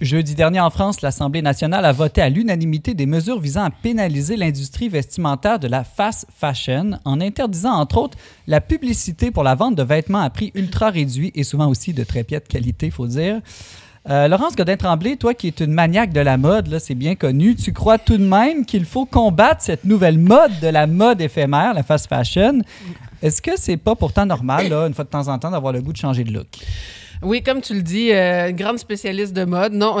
Jeudi dernier, en France, l'Assemblée nationale a voté à l'unanimité des mesures visant à pénaliser l'industrie vestimentaire de la fast fashion en interdisant, entre autres, la publicité pour la vente de vêtements à prix ultra réduit et souvent aussi de très piètre qualité, il faut dire. Laurence Godin-Tremblay, toi qui es une maniaque de la mode, là, c'est bien connu, tu crois tout de même qu'il faut combattre cette nouvelle mode de la mode éphémère, la fast fashion. Est-ce que c'est pas pourtant normal, là, une fois de temps en temps, d'avoir le goût de changer de look? Oui, comme tu le dis, grande spécialiste de mode. Non,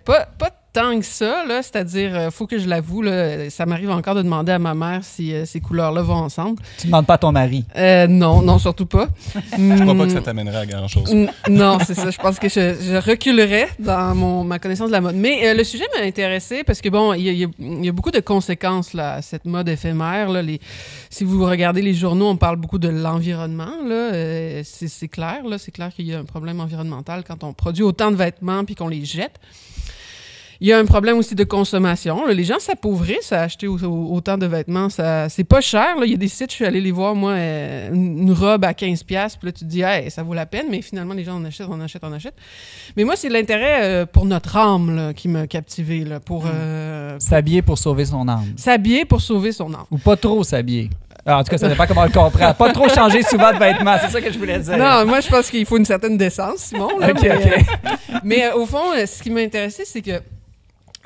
pas tant que ça, là, c'est-à-dire, faut que je l'avoue, là, ça m'arrive encore de demander à ma mère si ces couleurs-là vont ensemble. Tu ne demandes pas à ton mari? Non, surtout pas. Je crois pas que ça t'amènerait à grand-chose. Non, c'est ça. Je pense que je reculerais dans ma connaissance de la mode. Mais le sujet m'a intéressé parce que, bon, il y a beaucoup de conséquences là, à cette mode éphémère. Là, si vous regardez les journaux, on parle beaucoup de l'environnement. Là, c'est clair. Là, c'est clair qu'il y a un problème environnemental quand on produit autant de vêtements puis qu'on les jette. Il y a un problème aussi de consommation. Là, les gens s'appauvrissent à acheter autant de vêtements. C'est pas cher. Là. Il y a des sites, je suis allée les voir, moi, une robe à 15$. Puis là, tu te dis, hey, ça vaut la peine. Mais finalement, les gens en achètent. Mais moi, c'est l'intérêt pour notre âme là, qui m'a captivée. Là, s'habiller pour sauver son âme. S'habiller pour sauver son âme. Ou pas trop s'habiller. Alors, en tout cas, ça dépend comment on le comprend. Pas trop changer souvent de vêtements, c'est ça que je voulais dire. Non, moi, je pense qu'il faut une certaine décence, Simon. Là, OK. Mais au fond, ce qui m'a intéressé, c'est que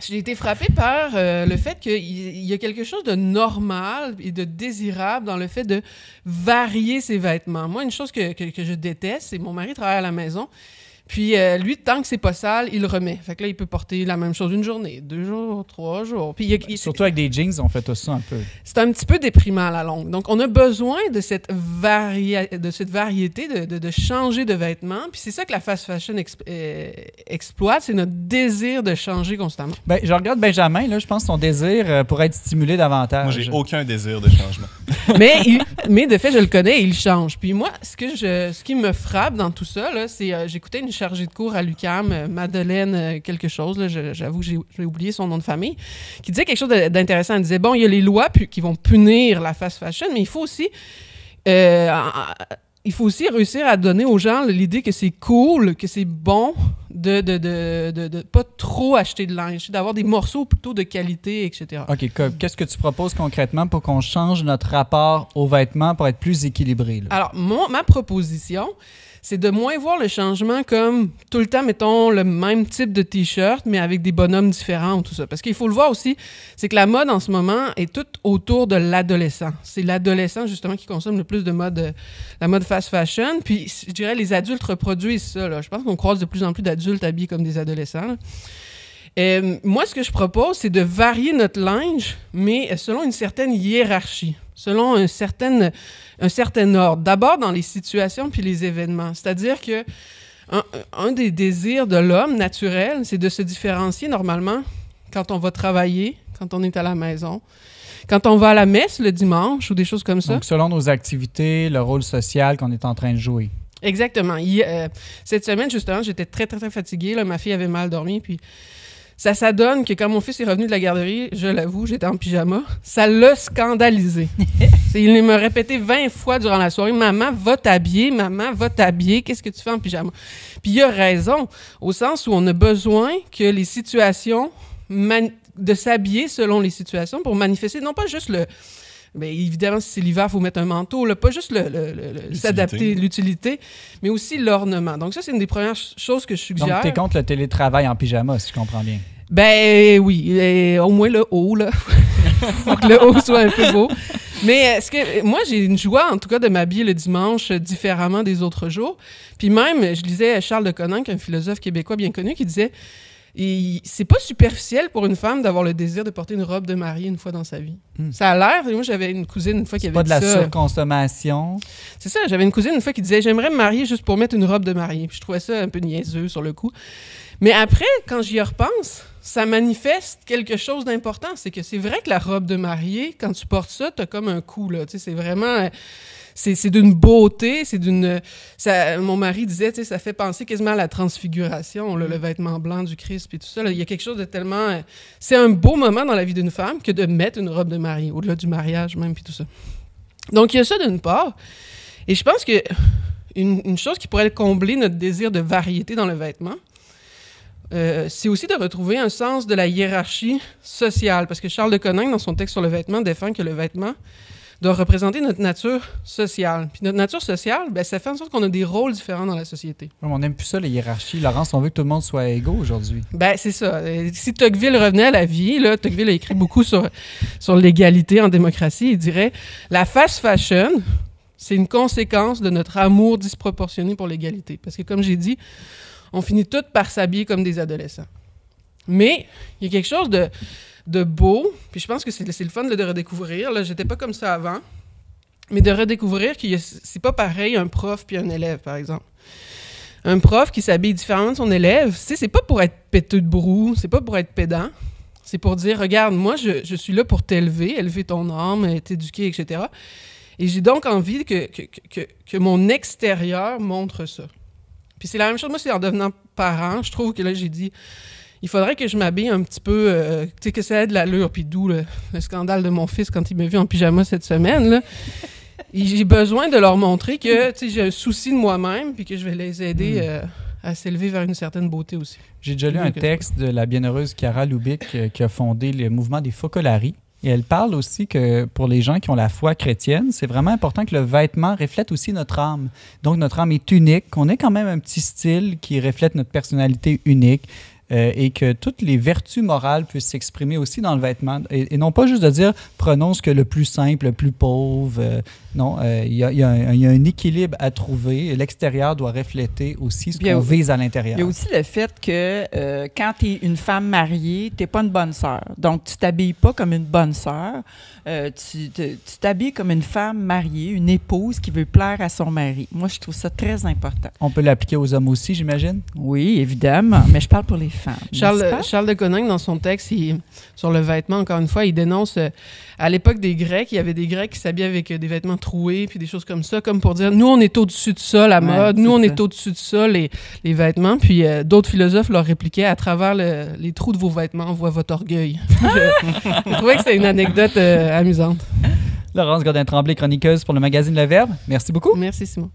j'ai été frappée par le fait qu'il y a quelque chose de normal et de désirable dans le fait de varier ses vêtements. Moi, une chose que je déteste, c'est mon mari travaille à la maison. Puis, lui, tant que c'est pas sale, il le remet. Fait que là, il peut porter la même chose une journée, 2 jours, 3 jours. Puis surtout avec des jeans, on fait tout ça un peu. C'est un petit peu déprimant à la longue. Donc, on a besoin de cette variété, de changer de vêtements. Puis c'est ça que la fast fashion exploite, c'est notre désir de changer constamment. Ben, je regarde Benjamin, là, je pense que son désir pourrait être stimulé davantage. Moi, j'ai aucun désir de changement. mais de fait, je le connais et il change. Puis moi, ce qui me frappe dans tout ça, là, c'est j'écoutais une chargée de cours à l'UQAM, Madeleine quelque chose, là, j'avoue que j'ai oublié son nom de famille, qui disait quelque chose d'intéressant. Elle disait, bon, il y a les lois qui vont punir la fast fashion, mais il faut aussi réussir à donner aux gens l'idée que c'est cool, que c'est bon de pas trop acheter de linge, d'avoir des morceaux plutôt de qualité, etc. OK, qu'est-ce que tu proposes concrètement pour qu'on change notre rapport aux vêtements pour être plus équilibré? Là? Alors, ma proposition, c'est de moins voir le changement comme tout le temps, mettons, le même type de T-shirt, mais avec des bonhommes différents ou tout ça. Parce qu'il faut le voir aussi, c'est que la mode en ce moment est toute autour de l'adolescent. C'est l'adolescent, justement, qui consomme le plus de la mode fast fashion. Puis, je dirais, les adultes reproduisent ça. Là. Je pense qu'on croise de plus en plus d'adultes habillés comme des adolescents. Là. Moi, ce que je propose, c'est de varier notre linge, mais selon une certaine hiérarchie, selon un certain ordre. D'abord, dans les situations puis les événements. C'est-à-dire que un des désirs de l'homme naturel, c'est de se différencier normalement quand on va travailler, quand on est à la maison, quand on va à la messe le dimanche ou des choses comme ça. Donc, selon nos activités, le rôle social qu'on est en train de jouer. Exactement. Cette semaine, justement, j'étais très, très, très fatiguée. Là. Ma fille avait mal dormi, puis ça donne que quand mon fils est revenu de la garderie, je l'avoue, j'étais en pyjama, ça l'a scandalisé. Il me répétait 20 fois durant la soirée, « Maman, va t'habiller, qu'est-ce que tu fais en pyjama? » Puis il a raison, au sens où on a besoin que les situations, de s'habiller selon les situations pour manifester, non pas juste bien, évidemment, si c'est l'hiver, il faut mettre un manteau, là, pas juste s'adapter, l'utilité, mais aussi l'ornement. Donc ça, c'est une des premières choses que je suggère. Donc, tu es contre le télétravail en pyjama, si je comprends bien. Ben oui, au moins le haut, là. Faut que le haut soit un peu beau. Mais moi, j'ai une joie, en tout cas, de m'habiller le dimanche différemment des autres jours. Puis même, je lisais Charles de Coninck, un philosophe québécois bien connu, qui disait... Et c'est pas superficiel pour une femme d'avoir le désir de porter une robe de mariée une fois dans sa vie. Ça a l'air... Moi, j'avais une cousine une fois qui avait dit ça. C'est pas de la surconsommation. C'est ça. J'avais une cousine une fois qui disait « J'aimerais me marier juste pour mettre une robe de mariée. » Puis je trouvais ça un peu niaiseux sur le coup. Mais après, quand j'y repense, ça manifeste quelque chose d'important. C'est que c'est vrai que la robe de mariée, quand tu portes ça, t'as comme un coup, là. Tu sais, c'est vraiment... C'est d'une beauté, mon mari disait, tu sais, ça fait penser quasiment à la transfiguration, là, le vêtement blanc du Christ et tout ça. Là. Il y a quelque chose de tellement... c'est un beau moment dans la vie d'une femme que de mettre une robe de mariée, au-delà du mariage même, puis tout ça. Donc, il y a ça d'une part. Et je pense que une chose qui pourrait combler notre désir de variété dans le vêtement, c'est aussi de retrouver un sens de la hiérarchie sociale. Parce que Charles de Coninck, dans son texte sur le vêtement, défend que le vêtement doit représenter notre nature sociale. Puis notre nature sociale, ben, ça fait en sorte qu'on a des rôles différents dans la société. On n'aime plus ça, les hiérarchies. Laurence, on veut que tout le monde soit égaux aujourd'hui. Ben, c'est ça. Si Tocqueville revenait à la vie, là, Tocqueville a écrit beaucoup sur l'égalité en démocratie. Il dirait « La fast fashion, c'est une conséquence de notre amour disproportionné pour l'égalité. » Parce que, comme j'ai dit, on finit tous par s'habiller comme des adolescents. Mais il y a quelque chose de beau, puis je pense que c'est le fun de redécouvrir. Là, j'étais pas comme ça avant, mais de redécouvrir que c'est pas pareil un prof puis un élève, par exemple. Un prof qui s'habille différemment de son élève, c'est pas pour être péteux de brou, c'est pas pour être pédant, c'est pour dire, regarde, moi, je suis là pour t'élever, élever ton âme, t'éduquer, etc. Et j'ai donc envie que mon extérieur montre ça. Puis c'est la même chose, moi, c'est en devenant parent, je trouve que là, j'ai dit, il faudrait que je m'habille un petit peu, tu sais, que ça ait de l'allure, puis d'où le scandale de mon fils quand il m'a vu en pyjama cette semaine, là. Et j'ai besoin de leur montrer que, tu sais, j'ai un souci de moi-même, puis que je vais les aider à s'élever vers une certaine beauté aussi. J'ai déjà lu un texte de la bienheureuse Chiara Lubick qui a fondé le mouvement des Focolari. Et elle parle aussi que pour les gens qui ont la foi chrétienne, c'est vraiment important que le vêtement reflète aussi notre âme. Donc, notre âme est unique, qu'on ait quand même un petit style qui reflète notre personnalité unique. Et que toutes les vertus morales puissent s'exprimer aussi dans le vêtement. Et non pas juste de dire « prenons ce que le plus simple, le plus pauvre ». Non, il y a un équilibre à trouver. L'extérieur doit refléter aussi ce qu'on vise à l'intérieur. Il y a aussi le fait que quand tu es une femme mariée, tu n'es pas une bonne sœur. Donc, tu t'habilles pas comme une bonne sœur. Tu t'habilles comme une femme mariée, une épouse qui veut plaire à son mari. Moi, je trouve ça très important. On peut l'appliquer aux hommes aussi, j'imagine? Oui, évidemment, mais je parle pour les femmes. Charles de Coninck, dans son texte, sur le vêtement, encore une fois, il dénonce, à l'époque des Grecs, il y avait des Grecs qui s'habillaient avec des vêtements troués, puis des choses comme ça, comme pour dire, nous, on est au-dessus de ça, la mode, nous, on est au-dessus de ça, les vêtements, puis d'autres philosophes leur répliquaient, à travers les trous de vos vêtements, on voit votre orgueil. Je trouvais que c'était une anecdote amusante. Laurence Godin-Tremblay, chroniqueuse pour le magazine Le Verbe. Merci beaucoup. Merci, Simon.